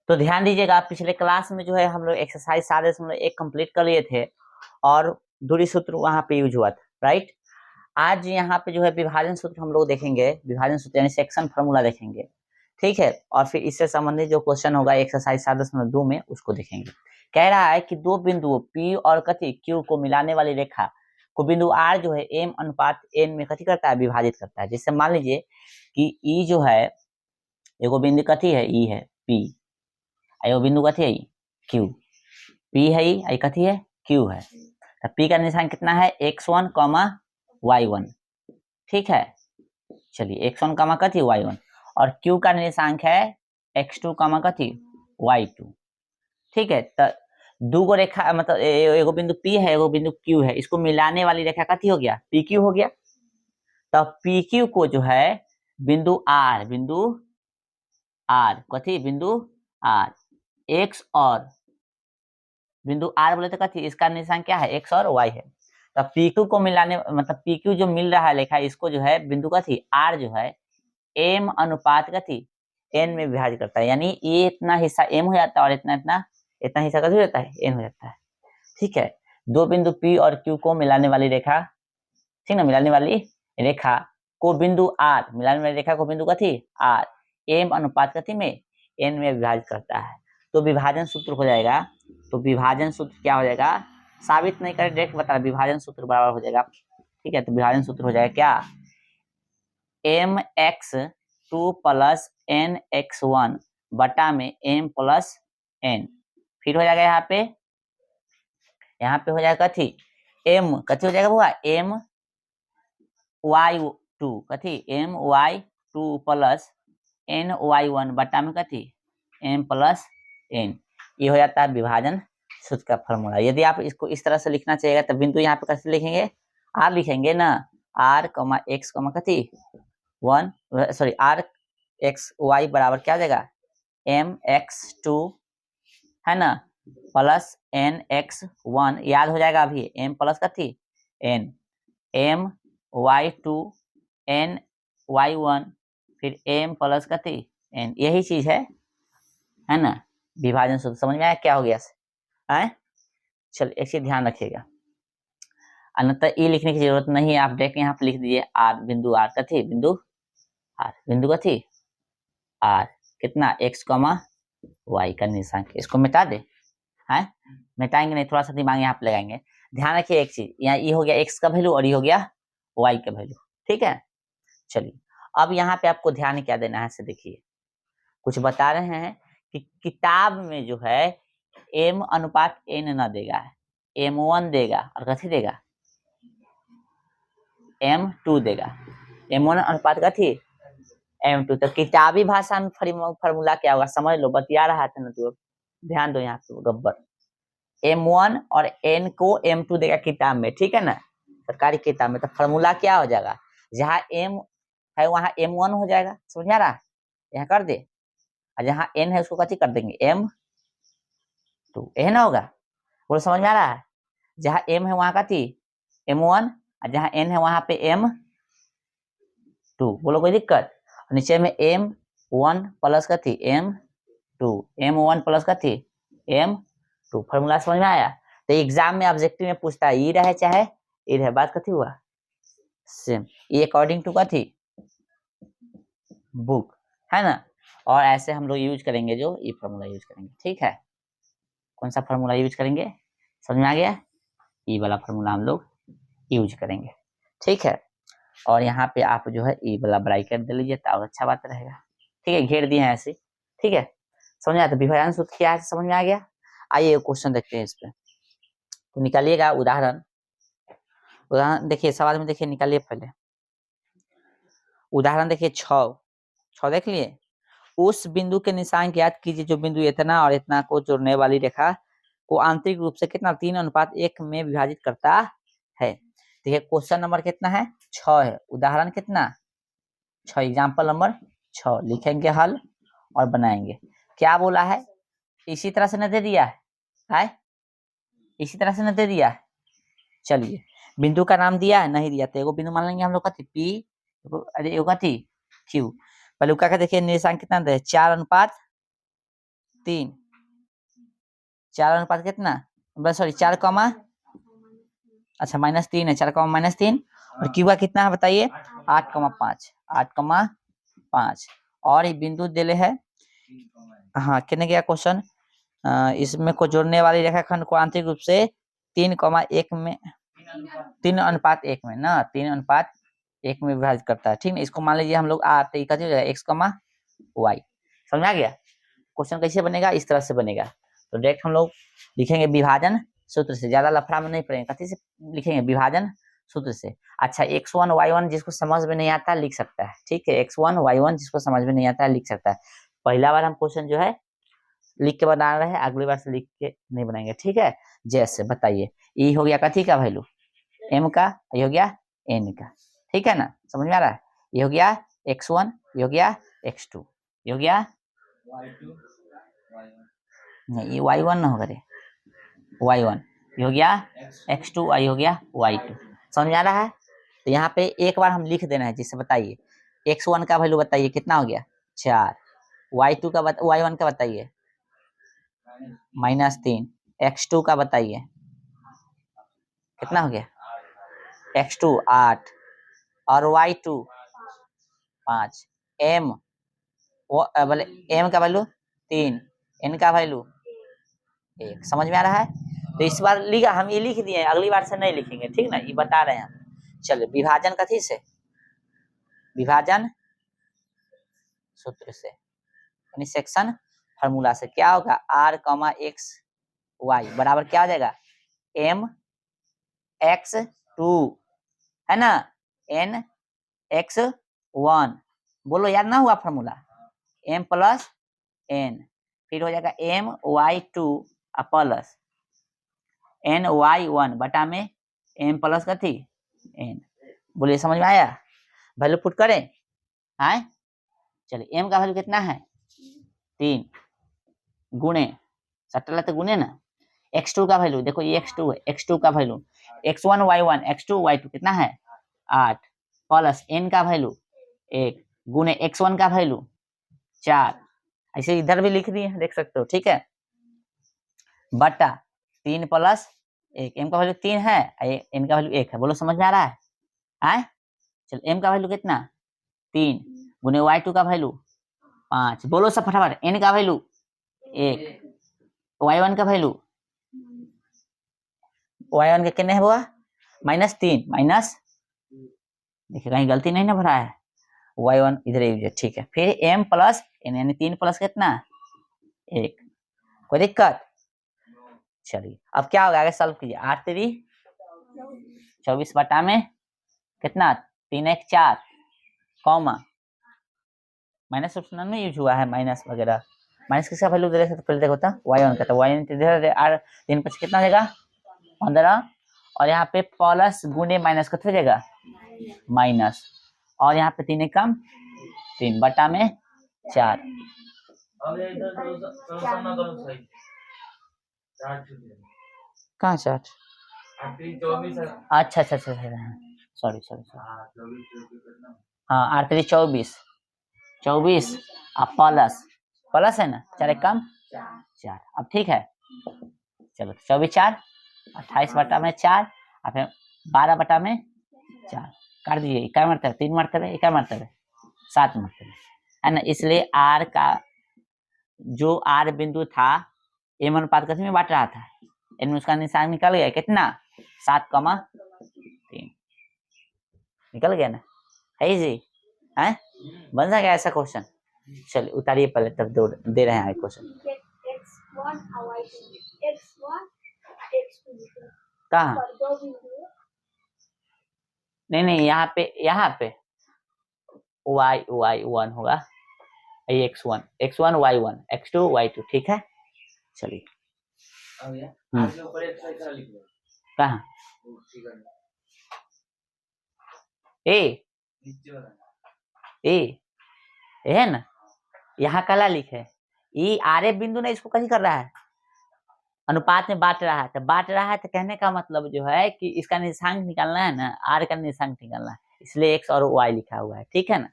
तो ध्यान दीजिएगा, पिछले क्लास में जो है हम लोग एक्सरसाइज 7.1 कंप्लीट कर लिए थे और दूरी सूत्र वहां पे यूज हुआ था, राइट। आज यहाँ पे जो है विभाजन सूत्र हम लोग देखेंगे, विभाजन सूत्र यानी सेक्शन फार्मूला देखेंगे, ठीक है। और फिर इससे संबंधित जो क्वेश्चन होगा एक्सरसाइज 7.2 में उसको देखेंगे। कह रहा है कि दो बिंदुओं P और कथी Q को मिलाने वाली रेखा को बिंदु R जो है M अनुपात N में कथी करता है, विभाजित करता है। जैसे मान लीजिए कि E जो है एगो बिंदु कथी है, E है P, एगो बिंदु कथी है Q, P है I कथी है Q है। तो P का निशान कितना है, x1, y1, ठीक है। चलिए x1 कथी y1 और Q का निर्देशांक है x2 कथी y2, ठीक है। तो दो रेखा मतलब एगो बिंदु P है, एगो बिंदु Q है, इसको मिलाने वाली रेखा कथी हो गया, PQ हो गया। तो PQ को जो है बिंदु R कथी बिंदु R, x और बिंदु R बोले तो कथी, इसका निशान क्या है, x और y है। तो PQ को मिलाने मतलब PQ जो मिल रहा है रेखा, इसको जो है बिंदु कथी R जो है M अनुपात कथी N में विभाजित करता है, यानी ये इतना हिस्सा M हो जाता है और इतना इतना इतना हिस्सा कथी हो जाता है, N हो जाता है, ठीक है। दो बिंदु P और Q को मिलाने वाली रेखा, ठीक ना, मिलाने वाली रेखा को बिंदु R, मिलाने वाली रेखा को बिंदु कथी R M अनुपात कथी में N में विभाजित करता है। तो विभाजन सूत्र हो जाएगा, तो विभाजन सूत्र क्या हो जाएगा, साबित नहीं कर डायरेक्ट बता, विभाजन सूत्र बराबर हो जाएगा, ठीक है। तो विभाजन सूत्र हो जाएगा क्या, mx2 प्लस nx1 बटा में m प्लस n। फिर हो जाएगा यहाँ पे हो जाएगा कथी m कथी हो जाएगा बुआ m y2 कथी m y2 plus n y1 बटा में कथी m प्लस n। ये हो जाता है विभाजन सूत्र का फॉर्मूला। यदि आप इसको इस तरह से लिखना चाहिएगा तो बिंदु यहाँ पे कैसे लिखेंगे, r लिखेंगे ना, r x कथी 1 सॉरी r x y बराबर क्या हो जाएगा mx2 है ना प्लस nx1, याद हो जाएगा अभी m प्लस कथी n, m y2 n y1 फिर m प्लस कथी n, यही चीज है ना विभाजन सूत्र। समझ में आया क्या हो गया है। चल एक चीज ध्यान रखिएगा, अन्यथा ई लिखने की जरूरत नहीं है, आप डायरेक्ट यहाँ पे लिख दीजिए r बिंदु r कथी बिंदु r बिंदु कथी r कितना x y का निशान, इसको मिटा दे है, मिटाएंगे नहीं, थोड़ा सा दिमाग यहाँ पे लगाएंगे। ध्यान रखिए एक चीज, यहाँ ये हो गया x का वैल्यू और ये हो गया y का वैल्यू, ठीक है। चलिए अब यहाँ पे आपको ध्यान क्या देना है, से देखिए कुछ बता रहे हैं कि किताब में जो है m अनुपात n ना देगा, m1 देगा और कथी देगा m2 देगा, m1 अनुपात कथी m2। तो किताबी भाषा में फॉर्मूला क्या होगा समझ लो, बतिया रहा था ना तो ध्यान दो यहाँ पे गब्बर। m1 और n को m2 देगा किताब में, ठीक है ना, सरकारी किताब में। तो फॉर्मूला क्या हो जाएगा, जहाँ m है वहां m1 हो जाएगा, समझ में आ रहा है, यहाँ कर दे, और जहाँ n है उसको कथी कर देंगे m2, यही ना होगा, बोलो समझ में आ रहा है। जहाँ m है वहां कथी m1 और जहाँ n है वहां पे m2, बोलो कोई दिक्कत। नीचे में m1 प्लस कथी m2, m1 प्लस कथी m2, फॉर्मूला समझ में आया। तो एग्जाम में ऑब्जेक्टिव में पूछता है, ई रहे चाहे ई रहे, बात कथी हुआ सेम, ये अकॉर्डिंग टू कथी बुक है ना। और ऐसे हम लोग यूज करेंगे, जो ये फॉर्मूला यूज करेंगे, ठीक है। कौन सा फॉर्मूला यूज करेंगे, समझ में आ गया, ई वाला फॉर्मूला हम लोग यूज करेंगे, ठीक है। और यहाँ पे आप जो है ई वाला ब्रैकेट दे लीजिए तो अच्छा बात रहेगा, ठीक है, घेर दिए हैं ऐसे, ठीक है। समझ में आया, तो विभाजन सूत्र क्या है समझ में आ गया। आइए क्वेश्चन देखते हैं इस पे, तो निकालिएगा उदाहरण देखिए, सवाल में देखिए, निकालिए पहले उदाहरण देखिए 6 देख लिए। उस बिंदु के निशान ज्ञात कीजिए जो बिंदु इतना और इतना को जोड़ने वाली रेखा को आंतरिक रूप से कितना 3:1 में विभाजित करता है। देखिए क्वेश्चन नंबर कितना है 6 है, उदाहरण कितना 6, एग्जाम्पल नंबर 6 लिखेंगे हल और बनाएंगे। क्या बोला है, इसी तरह से न दे दिया है, इसी तरह से न दे दिया है। चलिए बिंदु का नाम दिया है, नहीं दिया तो एगो बिंदु मान लेंगे हम लोग कथी P, एगो कथी Q। पहले का देखिए निशान कितना दे 4:3 3, 4 अनुपात कितना, बस सॉरी 4 कॉमा, अच्छा -3 है, 4 कॉमा -3, और क्यू का कितना है बताइए, 8,5, 8,5, और ये बिंदु दिले है, हाँ कितने गया क्वेश्चन, इसमें को जोड़ने वाली रेखाखंड को आंतरिक रूप से 3,1 में 3:1 में ना 3:1 में विभाजित करता है, ठीक है। इसको मान लीजिए हम लोग तो ये हो जाएगा x, y, समझ आ गया। क्वेश्चन कैसे बनेगा, इस तरह से बनेगा। तो डायरेक्ट हम लोग लिखेंगे विभाजन सूत्र से, ज्यादा लफड़ा में नहीं पड़ेगा, कथी से लिखेंगे, विभाजन सूत्र से। अच्छा x1 y1 जिसको समझ में नहीं आता लिख सकता है, ठीक है, x1 y1 जिसको समझ में नहीं आता है लिख सकता है। पहला बार हम क्वेश्चन जो है लिख के बना रहे हैं, अगली बार से लिख के नहीं बनाएंगे, ठीक है। जैसे बताइए, ये हो गया कथी का वैल्यू, m का, ये हो गया n का, ठीक है ना, समझ में आ रहा है। ये हो गया x1, ये हो गया x2, ये हो गया नहीं, ये y1 ना होगा रे, y1, ये हो गया x2, y हो गया y2, समझ में आ रहा है। तो यहाँ पे एक बार हम लिख देना है, जिससे बताइए x1 का वैल्यू बताइए कितना हो गया 4, y2 का y1 का बताइए -3, x2 का बताइए कितना हो गया, x2 8, और y2 5, m बोले m का वैल्यू 3, n का वैल्यू 1, समझ में आ रहा है। तो इस बार लिखा हम ये लिख दिए, अगली बार से नहीं लिखेंगे, ठीक ना, ये बता रहे हैं हम। चलिए विभाजन कथी से, विभाजन सूत्र से, यानी सेक्शन फार्मूला से क्या होगा, r, x, y बराबर क्या हो जाएगा, m x 2 है ना, n x 1, बोलो याद ना हुआ फार्मूला, m प्लस n, फिर हो जाएगा m y 2 plus n y 1 बटा में m प्लस कथी n, बोलिए समझ में आया। वैल्यू पुट करें, है चलिए m का वैल्यू कितना है 3, गुणे सट्टा तो गुणे ना, x2 का वैल्यू देखो ये x2 है, x2 का value x1 y1 x2 y2 कितना है 8, प्लस n का वैल्यू 1, गुणे x1 का वैल्यू 4, ऐसे इधर भी लिख दिए देख सकते हो, ठीक है, बटा 3 प्लस 1, m का वैल्यू 3 है, n का वैल्यू 1 है, बोलो समझ में आ रहा है, आए चलो m का वैल्यू कितना 3, गुणे y2 का वैल्यू 5, बोलो सब फटाफट, n का वैल्यू 1, y1 का वैल्यू, y1 का कितने हुआ -3, माइनस देखिए कहीं गलती नहीं ना भरा है, y1 इधर ही, ठीक है, फिर m प्लस n, यानी 3 प्लस कितना 1, कोई दिक्कत। चलिए अब क्या होगा आगे सॉल्व कीजिए, 8 3 24 बटा में कितना 3 1 4, कॉमा माइनस ऑप्शन में यूज हुआ है, माइनस वगैरह, माइनस किसका वैल्यू दे रहे थे, तो पहले देखो था y1 का, तो y1 इधर 3 5 कितना देगा 15, और यहाँ पे प्लस गुणे माइनस कितना देगा माइनस, और यहाँ पे 3 कम 3 बटा में 4, कहाँ 4, अच्छा अच्छा अच्छा, सॉरी हाँ 8 3 24, 24 अब प्लस है ना 4 कम 4, अब ठीक है, चलो 24 4 28 बटा में 4, और फिर 12 बटा में 4 काट दीजिए, क्या मरतबे 3 मरतबे, क्या मरतबे 7 मरतबे, है ना, इसलिए r का जो r बिंदु था m अनुपात कितने में बांट रहा था, इनमें उसका निशान निकल गया कितना 7,3 निकल गया ना, है जी, है बन जाएगा ऐसा क्वेश्चन। चलिए उतारिए पहले, तब दे रहे हैं क्वेश्चन, कहाँ नहीं यहाँ पे y1 होगा, x1 y1 x2 y2, ठीक है। चलिए कहाँ ए है ना, यहाँ कला लिखे ये आरे बिंदु ने इसको कहीं कर रहा है, अनुपात में बांट रहा है, तो बांट रहा है तो कहने का मतलब जो है कि इसका निशांक निकालना है ना, आर का निशांक निकालना है, इसलिए x और y लिखा हुआ है, ठीक है ना,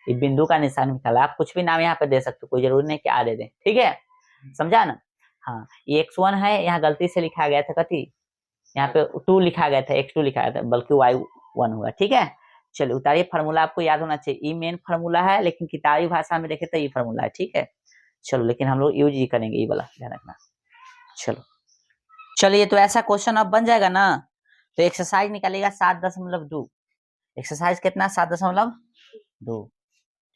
ये बिंदु का निशान निकाला, आप कुछ भी नाम यहाँ पे दे सकते हो, कोई जरूरी नहीं कि आर दे, ठीक है। समझा ना। हाँ ये x1 है, यहाँ गलती से लिखा गया था कथी, यहाँ पे 2 लिखा गया था, x2 लिखा गया था, बल्कि y1 होगा। ठीक है चलिए उतारिए, फार्मूला आपको याद होना चाहिए, ये मेन फार्मूला है, लेकिन किताबी भाषा में देखे तो ये फार्मूला है। ठीक है चलो, लेकिन हम लोग यूज ही करेंगे ये वाला, ध्यान रखना। चलो चलिए, तो ऐसा क्वेश्चन अब बन जाएगा ना, तो एक्सरसाइज निकालेगा 7.2, एक्सरसाइज कितना 7.2,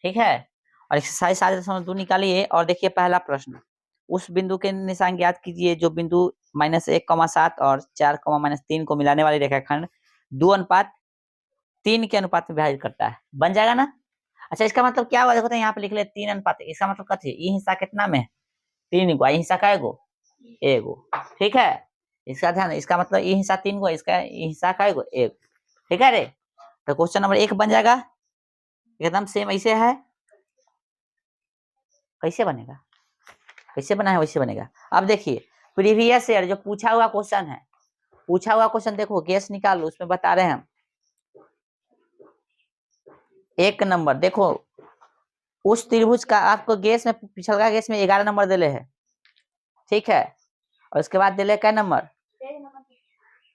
ठीक है। और एक्सरसाइज 7.2 निकालिए, और देखिए पहला प्रश्न, उस बिंदु के निशान ज्ञात कीजिए जो बिंदु -1,7 और 4, -3 को मिलाने वाली रेखाखंड 2:3 के अनुपात में विभाजित करता है। बन जाएगा ना। अच्छा इसका मतलब क्या हुआ, देखो तो यहाँ पे लिख ले 3:1, इसका मतलब कथी, ये हिस्सा कितना में 3 गो, ये हिस्सा का एगो, एगो। ठीक है इसका ध्यान, इसका मतलब ये हिस्सा 3 गो, इसका ये हिस्सा का एगो, एक। ठीक है रे, तो क्वेश्चन नंबर 1 बन जाएगा, एकदम सेम ऐसे है। कैसे बनेगा, कैसे बना है वैसे बनेगा। अब देखिए प्रीवियस ईयर जो पूछा हुआ क्वेश्चन है, पूछा हुआ क्वेश्चन देखो, गैस निकाल लो, उसमें बता रहे हैं हम। 1 नंबर देखो, उस त्रिभुज का आपको गैस में, पिछलका गैस में 11 नंबर दिले है। ठीक है, और उसके बाद दिले क्या नंबर,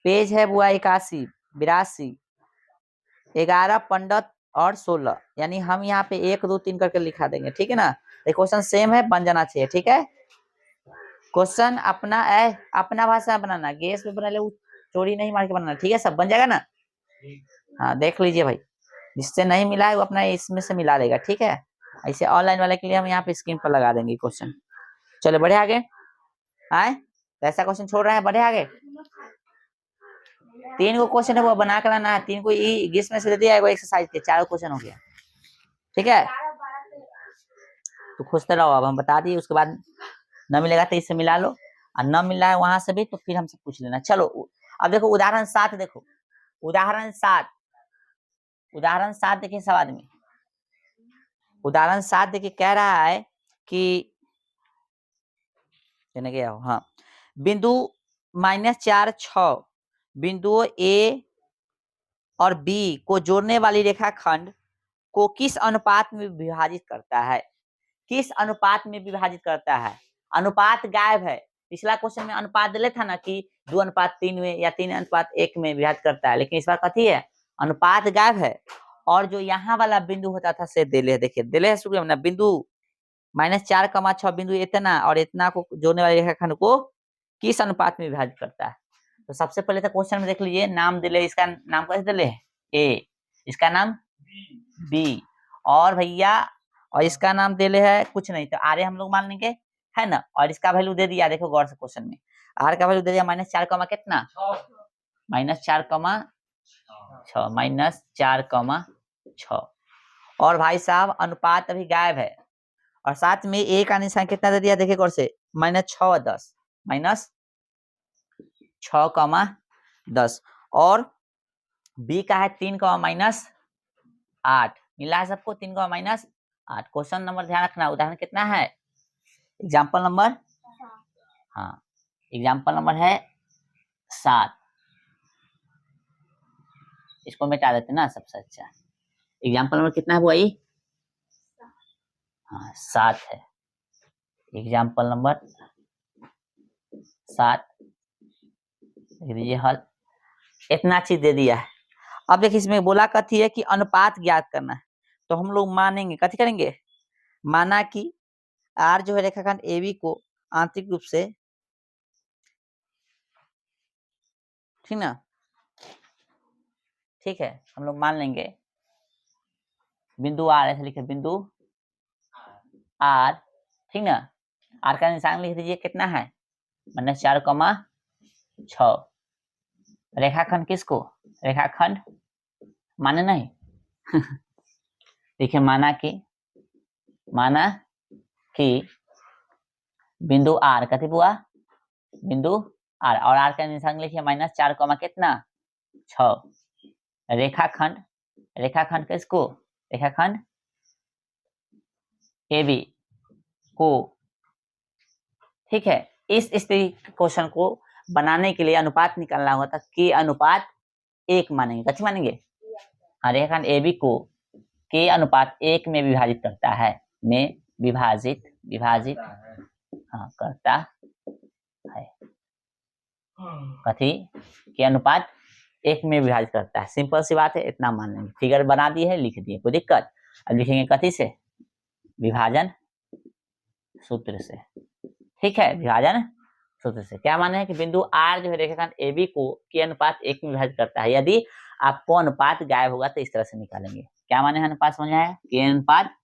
पेज है बुआ 81, 82, 11, 15 और 16, यानी हम यहाँ पे 1, 2, 3 करके लिखा देंगे। ठीक है ना, क्वेश्चन सेम है, बन जाना चाहिए। ठीक है, क्वेश्चन अपना अपना भाषा में बनाना, गैस में बना ले, चोरी नहीं मार के बनाना। ठीक है, सब बन जाएगा ना। हाँ देख लीजिए भाई, जिससे नहीं मिला है वो अपना इसमें से मिला लेगा। ठीक है, ऐसे ऑनलाइन वाले के लिए हम यहाँ पे स्क्रीन पर लगा देंगे क्वेश्चन। चलो बढ़े आगे, आए तो ऐसा क्वेश्चन छोड़ रहे हैं, बढ़े आगे। 3 गो क्वेश्चन है वो बना कर लाना है, 3 को गैस में से दे दिया है, वो एक्सरसाइज के 4 क्वेश्चन हो गया। ठीक है, तो खोजते रहो, अब हम बता दिए, उसके बाद न मिलेगा तो इससे मिला लो, और न मिल रहा है वहां से भी तो फिर हमसे पूछ लेना। चलो अब देखो उदाहरण 7, देखो उदाहरण 7, उदाहरण 7 देखिए सब आदमी, उदाहरण 7 देखिए कह रहा है कि गया हाँ, बिंदु -4, 6 बिंदुओं ए और बी को जोड़ने वाली रेखाखंड को किस अनुपात में विभाजित करता है, किस अनुपात में विभाजित करता है। अनुपात गायब है, पिछला क्वेश्चन में अनुपात दिले था ना कि 2:3 में या 3:1 में विभाजित करता है, लेकिन इस बार कथी है, अनुपात गायब है। और जो यहाँ वाला बिंदु होता था से दिले, देखिए दिले है शुरू में बिंदु -4, 6 बिंदु इतना और इतना को जोड़ने वाले रेखाखंड को किस अनुपात में विभाजित करता है। तो सबसे पहले तो क्वेश्चन में देख लीजिए, नाम दिले, इसका नाम कैसे दिले, ए, इसका नाम बी, और भैया और इसका नाम दिले है कुछ नहीं, तो आर हम लोग मान लेंगे, है ना। और इसका वैल्यू दे दिया, देखो गौर से क्वेश्चन में, आर का वैल्यू दे दिया -4, कितना, -4, -4, और भाई साहब अनुपात अभी गायब है, और साथ में ए का निशान कितना दे दिया, देखिए गौर से, -6, 10, -6, 10, और बी का है 3, -8, मिला है सबको 3, -8। क्वेश्चन नंबर ध्यान रखना, उदाहरण कितना है, एग्जाम्पल नंबर, हाँ एग्जाम्पल नंबर है 7, इसको मिटा देते ना सबसे अच्छा। एग्जाम्पल नंबर कितना है वही, हाँ 7 है, एग्जाम्पल नंबर 7 लिख दीजिए हल, इतना चीज दे दिया है। अब देखिए इसमें बोला कथी है कि अनुपात ज्ञात करना है, तो हम लोग मानेंगे, कथी करेंगे, माना कि आर जो है रेखाखंड ए बी को आंतरिक रूप से, ठीक ना, ठीक है हम लोग मान लेंगे बिंदु आर, ऐसे लिखे बिंदु आर, ठीक ना। आर का निशान लिख दीजिए, कितना है -4, 6, रेखाखंड किसको, रेखाखंड माने नहीं देखिए माना कि बिंदु आर, कथी बुआ, बिंदु आर, और आर का निशान लिखिए -4, कितना 6, रेखाखंड, रेखाखंड किसको, रेखाखंड ए बी को, ठीक है। इस स्थिति क्वेश्चन को बनाने के लिए अनुपात निकालना होगा, के अनुपात 1 मानेंगे, कथी मानेंगे, रेखाखंड ए बी को के अनुपात 1 में विभाजित करता है, में विभाजित हाँ करता है, कथी के अनुपात 1 में विभाजित करता है। सिंपल सी बात है, इतना मान लेंगे। फिगर बना दी है, लिख दिए, कोई दिक्कत। अब लिखेंगे कथी से, विभाजन सूत्र से। ठीक है, विभाजन सूत्र से क्या माने है कि बिंदु आर जो है रेखाखंड AB को के अनुपात 1 में विभाजित करता है। यदि आपको अनुपात गायब होगा तो इस तरह से निकालेंगे। क्या माने है अनुपात, समझ में आया? के अनुपात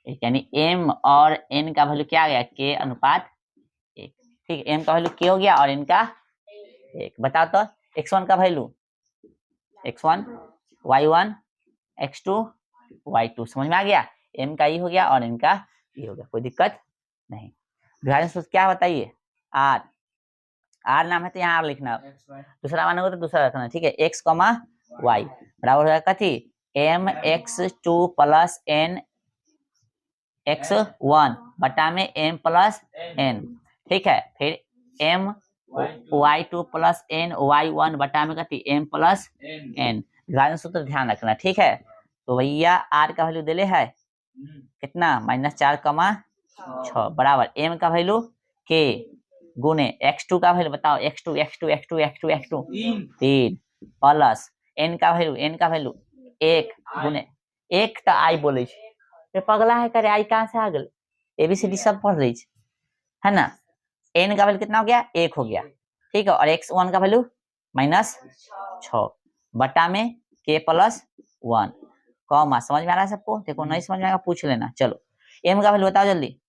यानी m और n का वैल्यू क्या आ गया, के अनुपात 1। ठीक है, m का वैल्यू के हो गया और n का 1। बताओ तो x1 का value x1 y1 x2 y2, समझ में आ गया? m का ई हो गया और n का ई हो गया, कोई दिक्कत नहीं। विभाजन सूत्र क्या बताइए, r। r नाम है तो यहाँ r लिखना, दूसरा मानोगे तो दूसरा रखना। ठीक है, x, y बराबर होगा कथी, m x2 plus n x1 बटा में m प्लस n। ठीक है, फिर m y2 plus n y1 बटा में कथी, m प्लस n। विभाजन सूत्र ध्यान रखना। ठीक है, तो भैया r का वैल्यू दिले है कितना, -4, बराबर m का वैल्यू k गुने x2 का वैल्यू बताओ, x2 3 प्लस n का वैल्यू 1 गुने 1 तो आई बोले पगला है करे, आई कहाँ से आ गल, ABCD सब पढ़ रही है ना। n का वैल्यू कितना हो गया, 1 हो गया। ठीक है, और x1 का वैल्यू -6 बटा में k प्लस 1 कॉमा। समझ में आ रहा है सबको? देखो नहीं समझ में आएगा पूछ लेना। चलो m का वैल्यू बताओ जल्दी,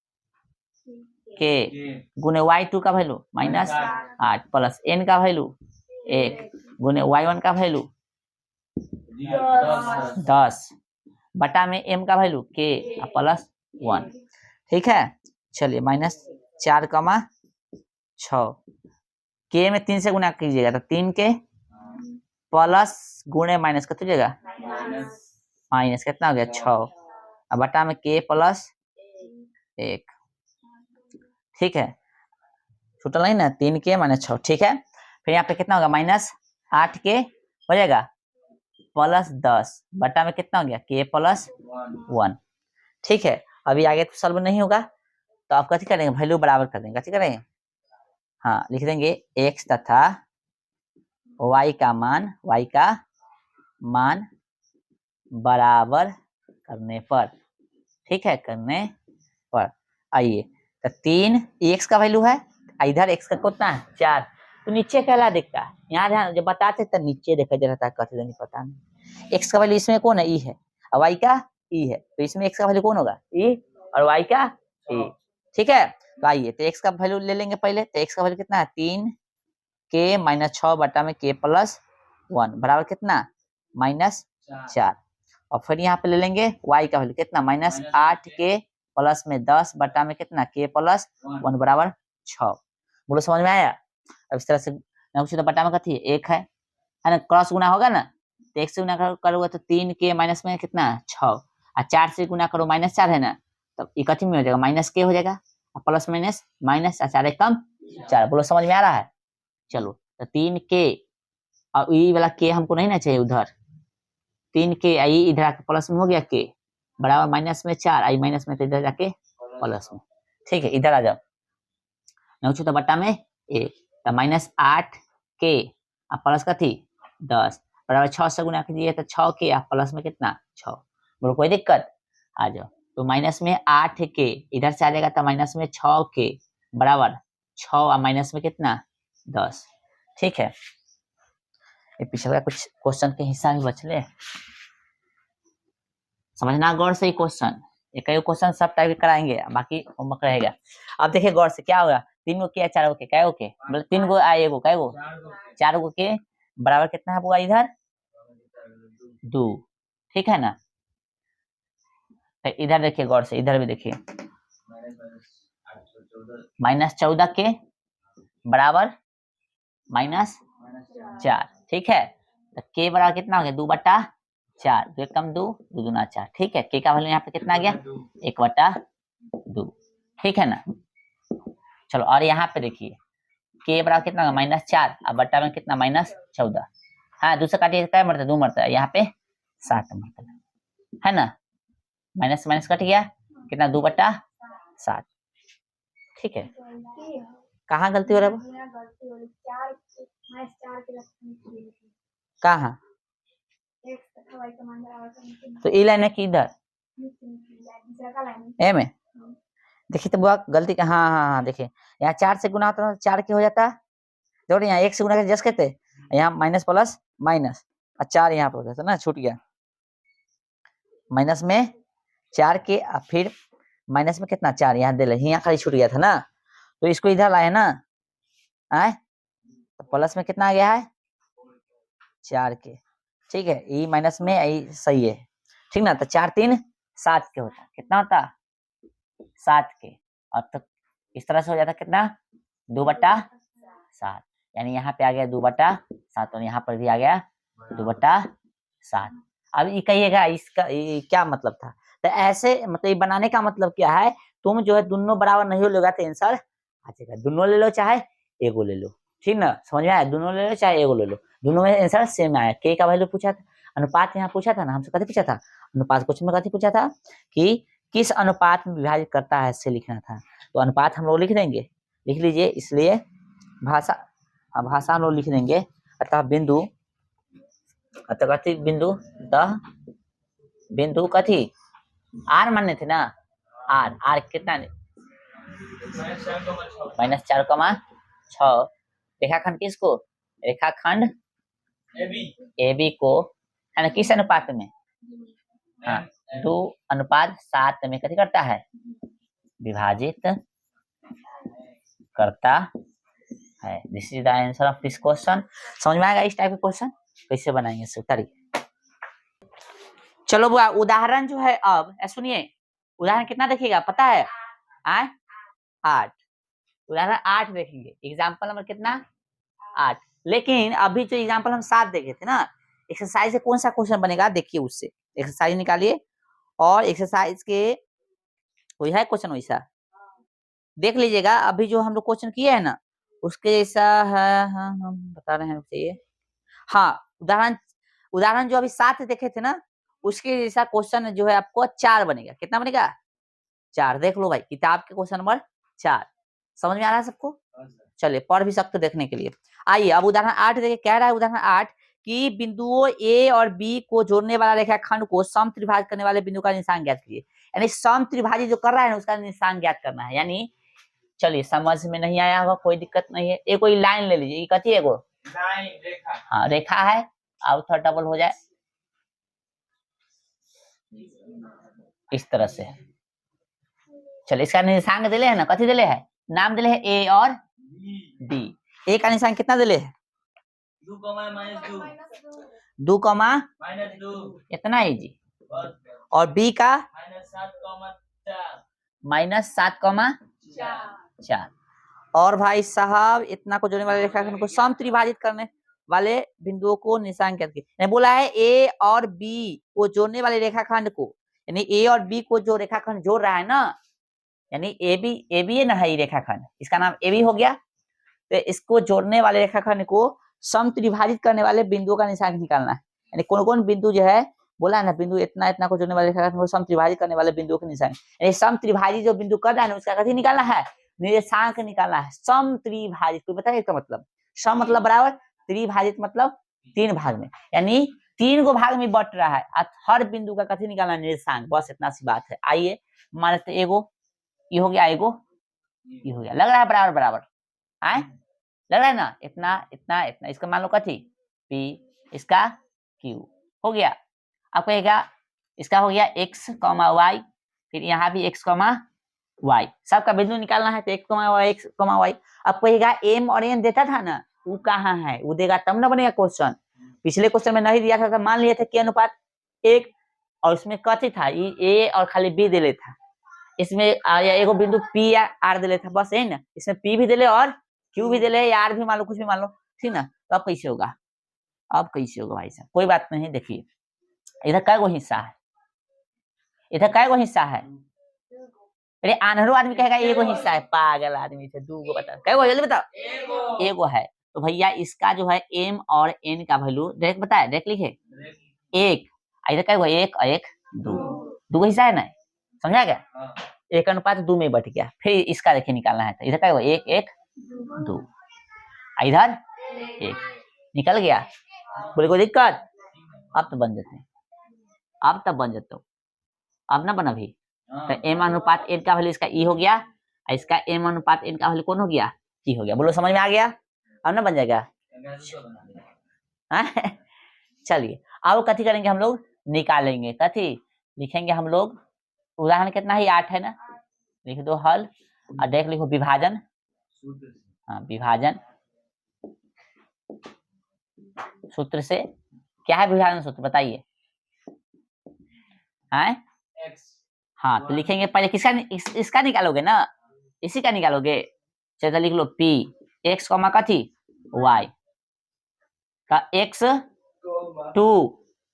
k गुने y2 का वैल्यू -8 प्लस n का वैल्यू 1 गुने y1 का वैल्यू 10 बटा में m का वैल्यू k प्लस 1। ठीक है, चलिए -4, k में 3 से गुना कीजिएगा तो 3 के प्लस गुणे माइनस कितना हो जाएगा, माइनस कितना हो गया 6, अब बटा में k प्लस 1। ठीक है, छूटल नहीं ना, 3k -6। ठीक है, फिर यहाँ पे कितना होगा, -8k हो जाएगा प्लस 10 बटा में कितना हो गया, k प्लस 1। ठीक है, अभी आगे तो सॉल्व नहीं होगा तो आप कथी करेंगे, वैल्यू बराबर कर देंगे। कथी करेंगे, हाँ लिख देंगे x तथा y का मान बराबर करने पर। ठीक है, करने पर आइए तो 3 x का वैल्यू है, इधर x का कितना है 4, तो नीचे कहला देखता है। यहाँ ध्यान जब बताते तो नीचे देखा जाता है, कैसे नहीं पता नहीं। x का वैल्यू इसमें कौन है, e है, और y का e है, तो इसमें x का वैल्यू कौन होगा, e, और y का e। ठीक है, तो आइए तो x का वैल्यू ले लेंगे पहले। तो x का वैल्यू कितना है, 3k -6 बटा में k प्लस 1 बराबर कितना, -4। और फिर यहाँ पे ले लेंगे y का वैल्यू कितना, -8k प्लस में 10 बटा में कितना, k प्लस 1 बराबर 6। बोलो समझ में आया? अब इस तरह से तो बटा में कथी 1 है ना, क्रॉस गुना होगा ना, तो 1 से गुना करोगे तो 3k माइनस में कितना 6, और 4 से गुना करो -4 है ना, तो ये कथी में हो जाएगा, -k हो जाएगा, प्लस माइनस माइनस 4 कम 4। बोलो समझ में आ रहा है? चलो तो 3k और ये वाला k हमको नहीं ना चाहिए उधर, 3k आई इधर आके प्लस में हो गया k बराबर माइनस में 4, आई माइनस में तो इधर जाके प्लस में। ठीक है, इधर आ जाओ, तो बट्टा में a तो -8k प्लस कथी 10 बराबर 6 से गुना कीजिए तो 6k प्लस में कितना 6। बोलो कोई दिक्कत? आ जाओ, तो माइनस में 8k इधर से आ जाएगा तो माइनस में 6k बराबर 6 और माइनस में कितना 10। ठीक है, ये पिछला कुछ क्वेश्चन के हिस्सा भी बचले, समझना गौर से ही क्वेश्चन। एक क्वेश्चन सब टाइप कराएंगे, बाकी होमवर्क रहेगा। अब देखिए गौर से, क्या होगा, 3 गो के 4 गो के, कै गो के, मतलब 3 गो आए गो, कै गो 4 गो के बराबर कितना होगा इधर 2। ठीक है ना, फिर इधर देखिए गौर से, इधर भी देखिए -14 के बराबर -4। ठीक है, तो के बराबर कितना हो गया 2/4, 2 कम 2 2 दूना 4। ठीक है, के का वैल्यू यहाँ पे कितना आ गया 1/2। ठीक है ना, चलो और यहाँ पे देखिए के बराबर कितना होगा -4 और बट्टा में कितना -14। हाँ, दूसरा काटिए क्या मरता 2 मरता है, यहाँ पे 7 मरता है ना, माइनस माइनस कट गया कितना 2/7। ठीक है, कहाँ गलती हो रहा है? कहाँ? तो ई लाइन में कि इधर ए में देखिए, तो बुआ गलती का, हाँ हाँ हाँ, देखिए यहाँ 4 से गुना होता है, 4 के हो जाता है, देखो यहाँ 1 से गुना करके जस्ट कहते, यहाँ माइनस प्लस माइनस, और 4 यहाँ पर हो जाता ना, छूट गया माइनस में 4 के, फिर माइनस में कितना 4 यहाँ दे, यहाँ खाली छूट गया था ना, तो इसको इधर लाए ना, आए तो प्लस में कितना आ गया है 4 के, ठीक है, ई माइनस में ई सही है, ठीक ना, तो 4 3 7 के होता, कितना होता 7 के, और तो इस तरह से हो जाता कितना 2/7, यानी यहाँ पे आ गया 2/7 और यहाँ पर भी आ गया 2/7। अब ये कहिएगा इसका ये क्या मतलब था, तो ऐसे मतलब ये बनाने का मतलब क्या है, तुम जो है दोनों बराबर नहीं लोगे तो आंसर आ जाएगा, दोनों ले लो चाहे एगो ले लो, ठीक ना, समझ में आया, दोनों ले लो चाहे एगो ले लो, दोनों में आंसर सेम आया। के का वैल्यू पूछा था, अनुपात यहाँ पूछा था ना, हमसे कथी पूछा था, अनुपात क्वेश्चन में कथी पूछा था कि किस अनुपात में विभाजित करता है, इससे लिखना था, तो अनुपात हम लोग लिख देंगे, लिख लीजिए, इसलिए भाषा हम लोग लिख देंगे, अतः बिंदु, अतः कथी बिंदु, अतः बिंदु कथी आर मानने थे ना, आर कितना -4,6, रेखाखंड किसको, रेखाखंड AB को है ना, किस अनुपात में, हाँ 2:7 में कथी करता है, विभाजित करता है। This is the answer of this question. समझ में आएगा इस टाइप के क्वेश्चन कैसे बनाएंगे, इससे उतारिए। चलो बुआ उदाहरण जो है, अब सुनिए, उदाहरण कितना देखिएगा पता है, 8, उदाहरण 8 देखेंगे, एग्जाम्पल नंबर कितना 8, लेकिन अभी जो एग्जाम्पल हम 7 देखे थे ना, एक्सरसाइज से कौन सा क्वेश्चन बनेगा देखिए, उससे एक्सरसाइज निकालिए, और एक्सरसाइज के कोई है क्वेश्चन वैसा देख लीजिएगा, अभी जो हम लोग क्वेश्चन किए है ना उसके जैसा है, हाँ हम बता रहे हैं चाहिए, हाँ उदाहरण जो अभी 7 देखे थे ना उसके जैसा क्वेश्चन जो है आपको 4 बनेगा, कितना बनेगा 4, देख लो भाई किताब के क्वेश्चन नंबर 4, समझ में आ रहा है सबको, चलिए पढ़ भी सकते देखने के लिए। आइए अब उदाहरण 8 देखिए, कह रहा है उदाहरण 8 कि बिंदुओं ए और बी को जोड़ने वाला रेखाखंड को समत्रिभाजित करने वाले बिंदु का निशान ज्ञात कीजिए, यानी समत्रिभाजित जो कर रहा है ना उसका निशान ज्ञात करना है, यानी चलिए समझ में नहीं आया होगा कोई दिक्कत नहीं है, एक कोई लाइन ले लीजिए, ये कथी है एगो लाइन, रेखा, हाँ रेखा है, अब थोड़ा डबल हो जाए इस तरह से, चलिए इसका निशान दिले है ना, कथी दिले है, नाम दिले है ए और बी, ए का निशान कितना दिले है 2, इतना ही जी, और बी का -7,4, और भाई साहब इतना को जोड़ने वाले रेखाखंड को समत्रिभाजित करने वाले बिंदुओं को निशान ज्ञात कीजिए, बोला है ए और बी को जोड़ने वाले रेखाखंड को, यानी ए और बी को जो रेखाखंड जोड़ रहा है ना, यानी ए बी है ना, है रेखाखंड, इसका नाम ए बी हो गया, तो इसको जोड़ने वाले रेखाखंड को समत्रिभाजित करने वाले बिंदुओं का निशान निकालना है, यानी कौन कौन बिंदु जो है बोला है ना, बिंदु इतना इतना को जोड़ने वाले रेखाखंड को समत्रिभाजित करने वाले बिंदुओं के निशान, यानी समत्रिभाजित जो बिंदु कर रहा है ना उसका कथी निकालना है, निर्देशांक निकालना है, समत्रिभाजित, कोई बताइए इसका मतलब, सम मतलब बराबर, त्रिभाजित मतलब 3 भाग में, यानी 3 गो भाग में बट रहा है, हर बिंदु का कथी निकालना निर्देशांक, बस इतना सी बात है। आइए मान लेते एगो ये हो गया, एगो ये हो गया, लग रहा है बराबर बराबर, आए लग रहा है ना, इतना इतना इतना, इसका मान लो कथी P, इसका Q हो गया, अब कहेगा इसका हो गया x, y, फिर यहाँ भी x, y, सबका बिंदु निकालना है तो x, y, अब कहेगा m और n देता था ना, वो कहाँ है, वो देगा तब ना बनेगा क्वेश्चन, पिछले क्वेश्चन में नहीं दिया था तो मान लिए थे कि अनुपात 1, और उसमें कथी था ए और खाली बी दे ले था, इसमें एगो बिंदु P या R दे ले था, बस है ना, इसमें P भी दे ले और Q भी दे ले, या R भी मान लो, कुछ भी मान लो, ठीक ना, तो अब कैसे होगा, अब कैसे होगा भाई साहब, कोई बात नहीं, देखिए इधर कै गो हिस्सा है, इधर कै गो हिस्सा है, अरे आन्हरो आदमी कहेगा एगो हिस्सा है, पागल आदमी से 2 गो बता, कै गो जल्दी बताओ, एगो है, तो भैया इसका जो है m और n का वैल्यू डायरेक्ट बताए, डायरेक्ट लिखे 1, इधर कै गो 1 और 1 2 गो हिस्सा है ना, समझा क्या, 1 अनुपात 2 में बढ़ गया। फिर इसका देखिए निकालना है, तो इधर क्या होगा 1 1 2, इधर 1 निकल गया। बोले कोई दिक्कत? अब तो बन जाते हैं, अब तब बन जाते हो, अब ना बना भी। तो m अनुपात n का वैल्यू इसका e हो गया, इसका m अनुपात n का वैल्यू कौन हो गया? e हो गया। बोलो समझ में आ गया? अब ना बन जाएगा। चलिए अब कथी करेंगे हम लोग? निकालेंगे। कथी लिखेंगे हम लोग? उदाहरण कितना है? 8 है ना, लिख दो हल और देख लिखो विभाजन। हाँ विभाजन सूत्र से क्या है विभाजन सूत्र बताइए? हाँ तो लिखेंगे पहले किसका इसका निकालोगे ना, इसी का निकालोगे। चलो लिख लो p x कॉमा कथी y का x2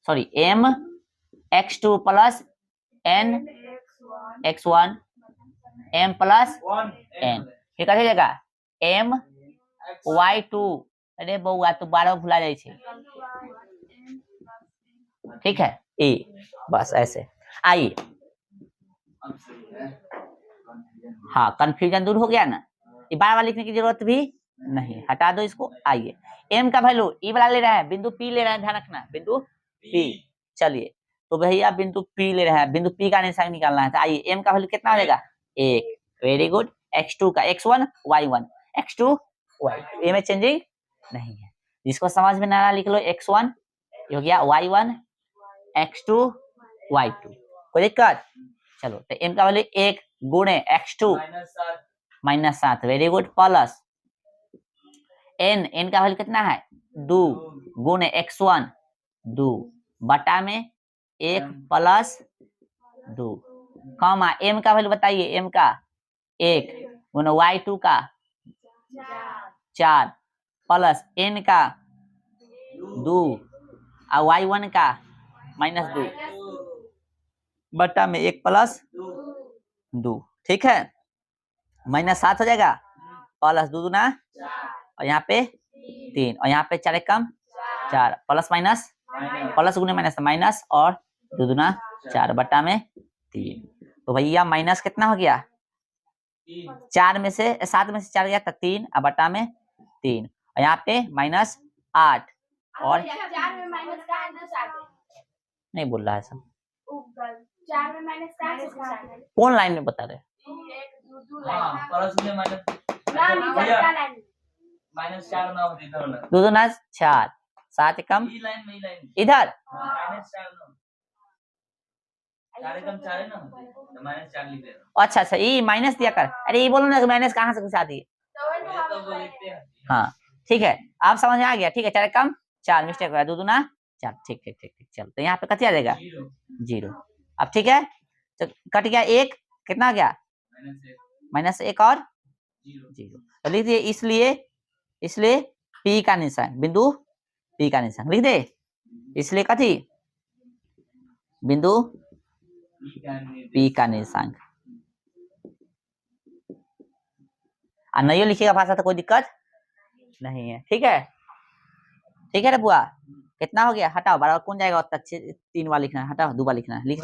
sorry m x2 plus n x1 m plus n, फिर कथी देगा m y2। अरे बउआ तो 12 भुला जाए छे। ठीक है ए, बस ऐसे। आइए हाँ कंफ्यूजन दूर हो गया ना, ये बार बार लिखने की जरूरत भी नहीं, हटा दो इसको। आइए m का वैल्यू ई वाला ले रहा है, बिंदु p ले रहा है, ध्यान रखना बिंदु p। चलिए तो भैया बिंदु p ले रहा है, बिंदु p का निशान निकालना है। तो आइए m का वैल्यू कितना हो जाएगा 1, वेरी गुड। x2 का x1 y1 x2 y2, ए में चेंजिंग नहीं है। जिसको समझ में ना आ रहा लिख लो x1 हो गया y1 x2 y2, कोई दिक्कत? चलो तो m का वैल्यू 1 गुणे x2 -7 very good plus n का वैल्यू कितना है 2 गुणे x1 2 बटा में 1 प्लस 2 कॉमा m का वैल्यू बताइए, m का 1 गुणे y2 का 4 प्लस n का 2 और y1 का -2 बटा में 1 प्लस 2, ठीक है। -7 हो जाएगा प्लस 2 दूना और यहाँ पे 3 और यहाँ पे 4 एक कम 4 प्लस माइनस प्लस गुने माइनस माइनस और 2 दूना 4 बटा में 3। तो भैया माइनस कितना हो गया 4 में से 7 में से 4 गया था 3 और बटा में 3 और यहाँ पे -8 और नहीं बोल रहा है सब। 4 में माइनस कौन लाइन में बता रहे? दो दूना 4 7 कम इधर अच्छा अच्छा ये माइनस दिया कर। अरे ये बोलो ना माइनस कहाँ से घुसा दिए? हाँ ठीक है आप समझ में आ गया। ठीक है 4 कम 4 मिस्टेक हुआ 2 दूना 4 ठीक ठीक ठीक ठीक। चलो तो यहाँ पे कथी आ जाएगा 0। अब ठीक है तो कट गया 1 कितना आ गया -1 और 0 तो लिख दिए। इसलिए P का निशान बिंदु P का निशान लिख दे। इसलिए कथी बिंदु P का निशान और नहीं लिखिएगा भाषा तो कोई दिक्कत नहीं है। ठीक है रे बुआ कितना हो गया हटाओ बराबर कौन जाएगा तक 3 बार लिखना है, हटाओ 2 बार लिखना है। लिख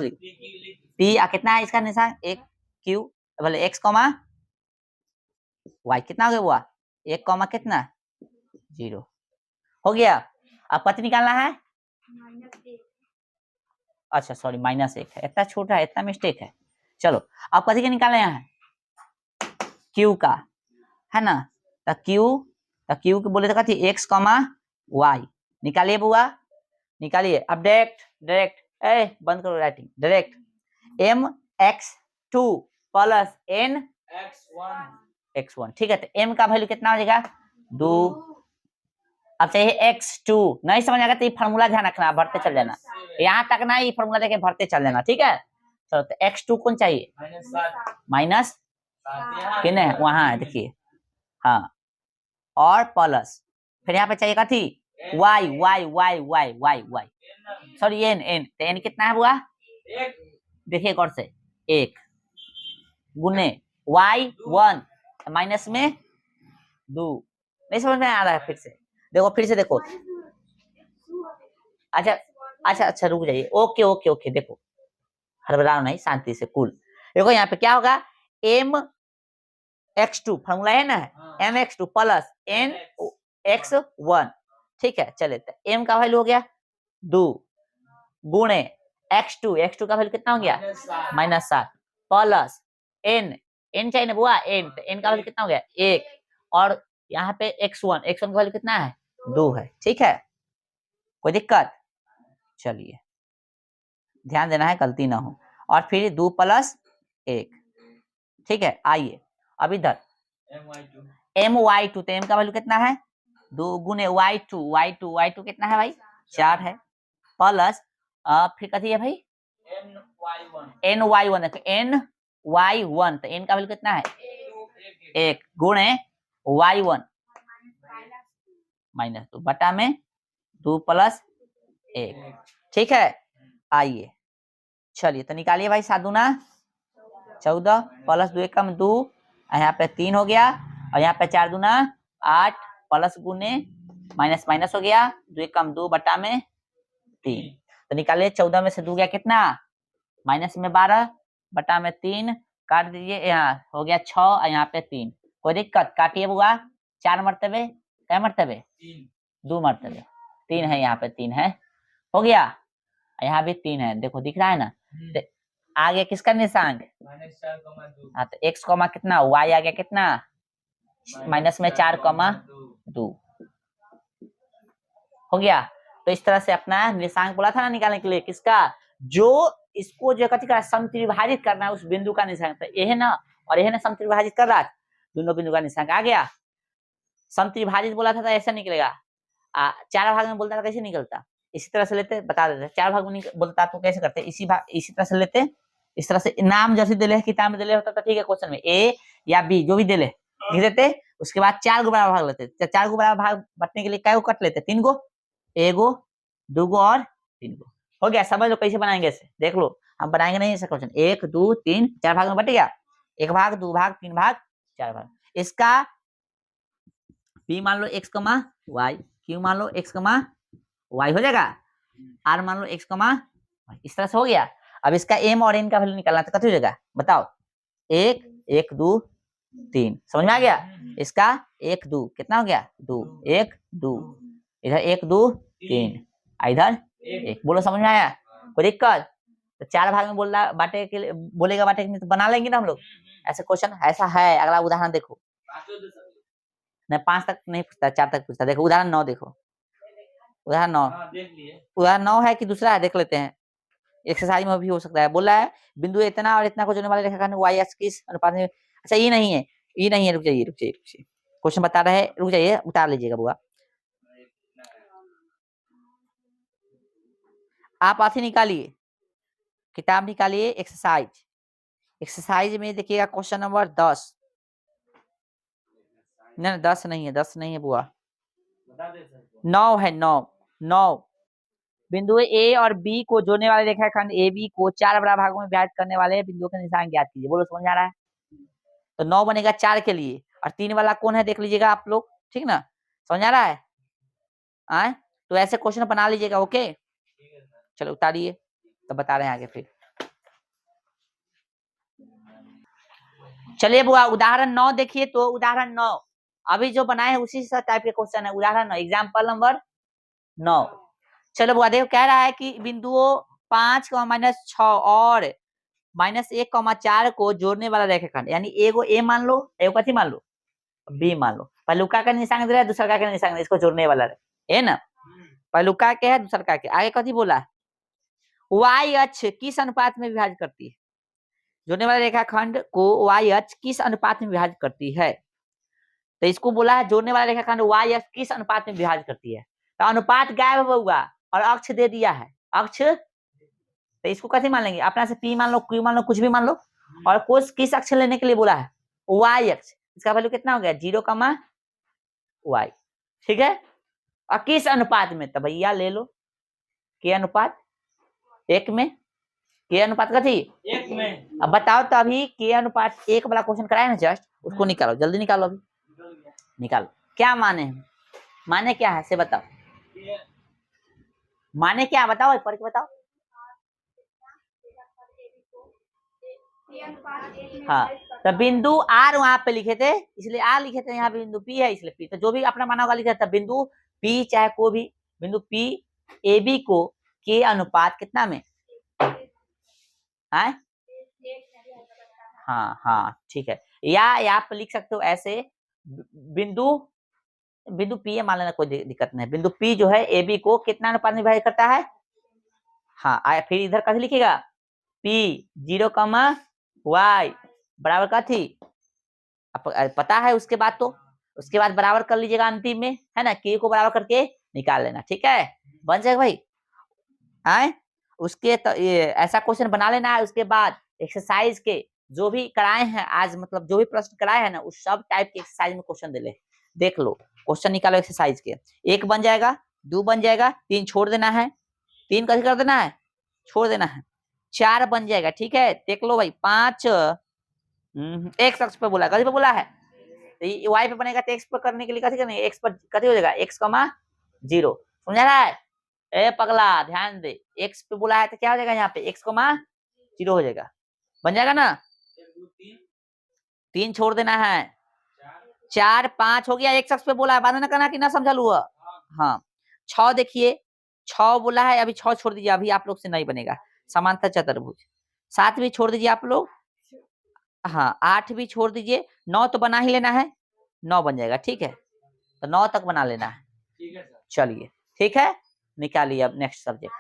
P आ कितना है इसका निशान 1 Q बोले x कॉमा y कितना हो गया बुआ 1 कॉमा कितना 0 हो गया। अब कथी निकालना है अच्छा सॉरी -1 है, इतना छोटा है इतना मिस्टेक है। चलो अब कथी के निकालना है Q का है ना, तो Q के बोले तो कथी x कॉमा y निकालिए बुआ निकालिए। अब डायरेक्ट बंद करो writing direct m x2 plus n x1 ठीक है। तो m का वैल्यू कितना हो जाएगा 2। अब चाहिए x2 नहीं समझ आएगा तो ये फार्मूला ध्यान रखना भरते चल जाना यहाँ तक ना ये फार्मूला देके भरते चल जाना ठीक है। चलो तो x2 कौन चाहिए माइनस किने वहां है देखिए हाँ और प्लस फिर यहाँ पे चाहिए कथी y सॉरी n तो n कितना है बुआ देखिए गौर से 1 गुने y1 माइनस में 2 नहीं समझ में आ रहा है फिर से देखो अच्छा रुक जाइए ओके देखो हड़बड़ाओ नहीं शांति से कूल। देखो यहाँ पे क्या होगा, एम एक्स टू फॉर्मूला है ना, M X two plus N X one, ठीक है। चले एम का वैल्यू हो गया 2 गुणे एक्स टू का वैल्यू कितना हो गया -7 प्लस एन चाहिए ना बुआ, एन तो एन का वैल्यू कितना हो गया 1, और यहाँ पे x1 का वैल्यू कितना है 2 है, ठीक है। कोई दिक्कत? चलिए ध्यान देना है गलती ना हो, और फिर 2 + 1, ठीक है। आइए अब इधर my2 तो m का वैल्यू कितना है 2 गुने y2 कितना है भाई 4 है, प्लस फिर कथी है भाई ny1 देखो ny1 तो n का वैल्यू कितना है 1 गुणे y1 -2 बटा में 2 + 1, ठीक है। आइए चलिए तो निकालिए भाई 7 दूना 14 प्लस 2 एकम 2, यहाँ पे 3 हो गया, और यहाँ पे 4 दूना 8 प्लस गुने माइनस माइनस हो गया, 2 एकम 2 बटा में 3, तो निकालिए 14 में से 2 गया कितना माइनस में 12 बटा में 3, काट दीजिए, यहाँ हो गया 6 और यहाँ पे 3। कोई दिक्कत? काटिए बुआ, 4 मरतबे क्या मरतबे 2 मरतबे 3 है, यहाँ पे 3 है, हो गया, यहाँ भी 3 है, देखो दिख रहा है ना। तो आगे किसका निशान हाँ तो x कॉमा कितना y आ गया कितना माइनस में 4,2 हो गया। तो इस तरह से अपना निशान बोला था ना निकालने के लिए, किसका जो इसको जो कथी का समत्रिभाजित करना है उस बिंदु का निशान, तो यह ना और यह ना समत्रिभाजित कर रहा है, दोनों बिंदु का निशान आ गया। समत्रिभाजित बोला था तो ऐसा निकलेगा, 4 भाग में बोलता था कैसे निकलता, इसी तरह से लेते बता देते, 4 भाग में बोलता तो कैसे करते, इसी तरह से लेते, इस तरह से नाम जैसे दिले किताब में दिले होता था, ठीक है, क्वेश्चन में ए या बी जो भी दिले लिख देते, उसके बाद 4 गो बराबर भाग लेते, 4 गो बराबर भाग बटने के लिए क्या कट लेते 3 गो, 1 गो 2 गो और 3 गो, हो गया। समझ लो कैसे बनाएंगे इसे, देख लो, हम बनाएंगे नहीं ऐसा क्वेश्चन, 1 2 3 4 भाग में बट गया, 1 भाग 2 भाग 3 भाग 4 भाग, इसका p मान लो x, y, q मान लो x, y हो जाएगा, r मान लो x, y, इस तरह से हो गया। अब इसका m और n का वैल्यू निकालना तो कैसे हो जाएगा बताओ, 1 1 2 3, समझ में आ गया। इसका 1 2 कितना हो गया 2 1 2, इधर 1 2 3, इधर 1, बोलो समझ में आया, कोई दिक्कत? तो 4 भाग में बोलना बांटे के लिए बोलेगा, बांटे के लिए तो बना लेंगे ना हम लोग, ऐसे क्वेश्चन ऐसा है। अगला उदाहरण देखो, नहीं 5 तक नहीं पूछता, 4 तक पूछता, देखो उदाहरण 9 देखो, उदाहरण 9 उदाहरण 9 है कि दूसरा है देख लेते हैं, एक्सरसाइज में भी हो सकता है। बोला है बिंदु इतना और इतना को जोड़ने वाले रेखाखंड y x किस अनुपात में, अच्छा ये नहीं है, ये नहीं है, रुक जाइए क्वेश्चन बता रहे हैं, रुक जाइए उतार लीजिएगा बुआ, आप आती निकालिए, किताब निकालिए, एक्सरसाइज में देखिएगा क्वेश्चन नंबर 10, नहीं 10 नहीं है, 10 नहीं है बुआ, 9 है, 9 बिंदु ए और बी को जोड़ने वाले रेखाखंड ए बी को 4 बराबर भागों में विभाजित करने वाले बिंदुओं के निशान ज्ञात कीजिए, बोलो समझ आ रहा है। तो 9 बनेगा 4 के लिए, और 3 वाला कौन है देख लीजिएगा आप लोग, ठीक ना, समझ आ रहा है आए, तो ऐसे क्वेश्चन बना लीजिएगा, ओके। चलो उतारिए तो बता रहे हैं आगे फिर। चलिए बुआ उदाहरण 9 देखिए, तो उदाहरण 9 अभी जो बनाए हैं उसी टाइप के क्वेश्चन है, उदाहरण 9 एग्जाम्पल नंबर 9। चलो बुआ देखो कह रहा है कि बिंदुओं 5, -6 और -1, 4 को जोड़ने वाला रेखाखंड, यानी एगो ए मान लो, एगो कथी मान लो बी मान लो, पहलुका का निशान दे रहा है, दूसरा का निशान, इसको जोड़ने वाला है ना, पहलुका के है दूसरा के, आगे कथी बोला y अक्ष किस अनुपात में विभाजित करती है, जोड़ने वाले रेखाखंड को y अक्ष किस अनुपात में विभाजित करती है, तो इसको बोला है जोड़ने वाला रेखाखंड y अक्ष किस अनुपात में विभाजित करती है, तो अनुपात गायब हुआ और अक्ष दे दिया है, अक्ष, तो इसको कैसे मान लेंगे, अपना से p मान लो q मान लो कुछ भी मान लो, और कोस किस अक्ष लेने के लिए बोला है y अक्ष, इसका वैल्यू कितना हो गया 0, y, ठीक है, और किस अनुपात में, तो भैया ले लो के अनुपात 1 में, के अनुपात कथी 1 में, अब बताओ तो अभी के अनुपात 1 वाला क्वेश्चन कराए ना जस्ट, उसको निकालो जल्दी निकालो, अभी निकालो, क्या माने क्या है से बताओ, माने क्या बताओ पढ़ के बताओ, के अनुपात एक में हाँ, divide तो करता है। बिंदु आर वहां पे लिखे थे, इसलिए आर लिखे थे, यहाँ बिंदु पी है इसलिए पी, तो जो भी अपना माना होगा लिखा था बिंदु पी, चाहे कोई भी बिंदु पी ए बी को के अनुपात कितना में है, हाँ हाँ ठीक है, या आप लिख सकते हो ऐसे बिंदु बिंदु पी ए मान लेना, कोई दिक्कत नहीं, बिंदु पी जो है ए बी को कितना अनुपात में विभाजित करता है, हाँ फिर इधर कैसे लिखेगा पी 0, वाई बराबर कथी, पता है, उसके बाद तो उसके बाद बराबर कर लीजिएगा अंतिम में, है ना, के को बराबर करके निकाल लेना, ठीक है, बन जाएगा भाई। आए उसके तो ये ऐसा क्वेश्चन बना लेना है, उसके बाद एक्सरसाइज के जो भी कराए हैं आज, मतलब जो भी प्रश्न कराए हैं ना, उस सब टाइप के एक्सरसाइज में क्वेश्चन दे ले, देख लो क्वेश्चन निकालो एक्सरसाइज के, 1 बन जाएगा, 2 बन जाएगा, 3 छोड़ देना है, 3 कैसे कर देना है, छोड़ देना है, 4 बन जाएगा, ठीक है, देख लो भाई, 5 एक्स अक्ष पे बोला, कहीं पे बोला है, तो वाई पे बनेगा, तो एक्स पर करने के लिए कैसे करने, एक्स पर कथी हो जाएगा, एक्स, 0, समझा रहा है, ए पगला ध्यान दे, एक्स पे बोला है तो क्या हो जाएगा, यहाँ पे एक्स, 0 हो जाएगा, बन जाएगा ना, 3 छोड़ देना है, 4 5 हो गया, एक्स अक्ष पे बोला है, बाद में ना करना कि ना समझा लूँ, हाँ 6 देखिए, 6 बोला है, अभी 6 छोड़ दीजिए, अभी आप लोग से नहीं बनेगा, समांतर चतुर्भुज, 7 भी छोड़ दीजिए आप लोग, हाँ 8 भी छोड़ दीजिए, 9 तो बना ही लेना है, 9 बन जाएगा, ठीक है, तो 9 तक बना लेना है, चलिए ठीक है, निकालिए अब नेक्स्ट सब्जेक्ट।